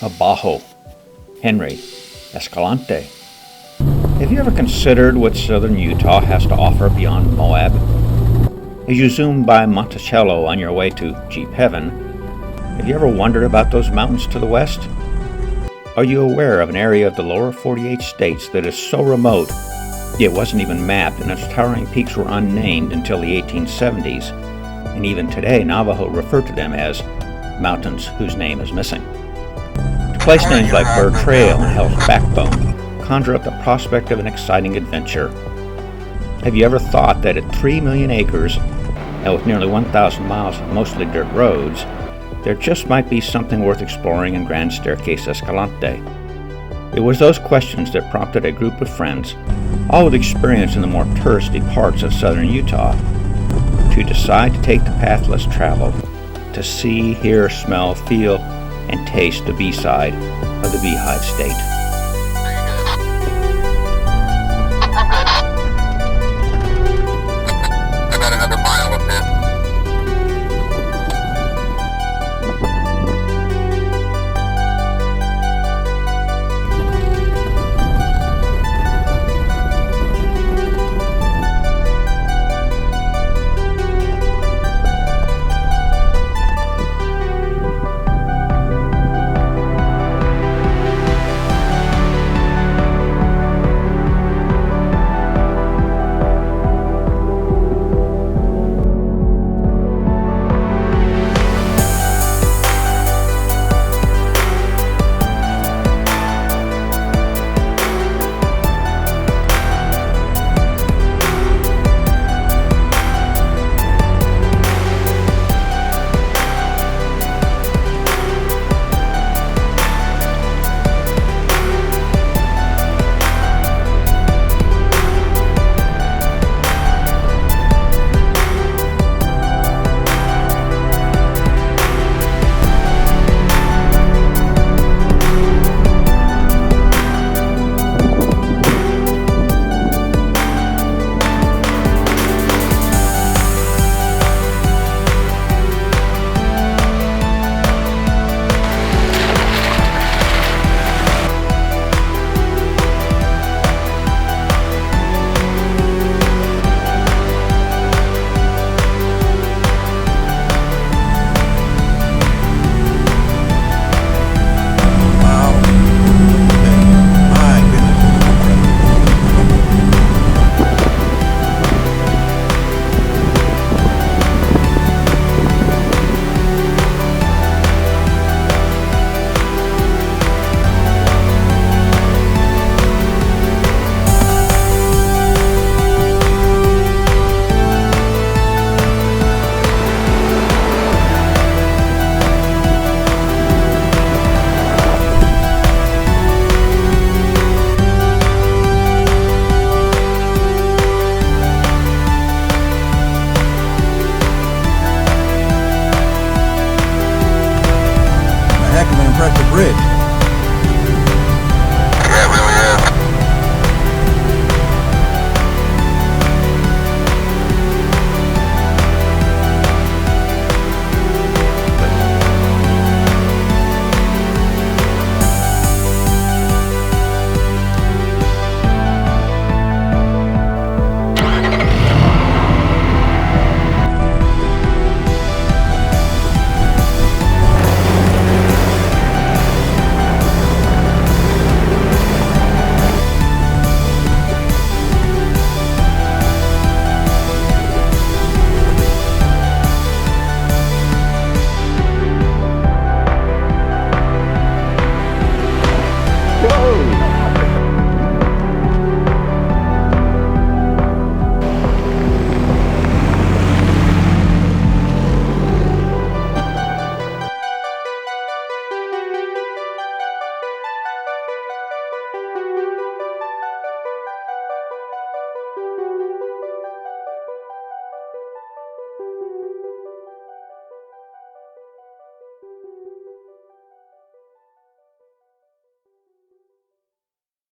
Abajo, Henry, Escalante. Have you ever considered what southern Utah has to offer beyond Moab? As you zoom by Monticello on your way to Jeep Heaven, have you ever wondered about those mountains to the west? Are you aware of an area of the lower 48 states that is so remote it wasn't even mapped and its towering peaks were unnamed until the 1870s, and even today Navajo refer to them as mountains whose name is missing? To place names like Burr Trail and Hell's Backbone conjure up the prospect of an exciting adventure. Have you ever thought that at 3 million acres and with nearly 1,000 miles of mostly dirt roads, there just might be something worth exploring in Grand Staircase-Escalante? It was those questions that prompted a group of friends, all with experience in the more touristy parts of southern Utah, to decide to take the path less traveled, to see, hear, smell, feel, and taste the B-side of the Beehive State.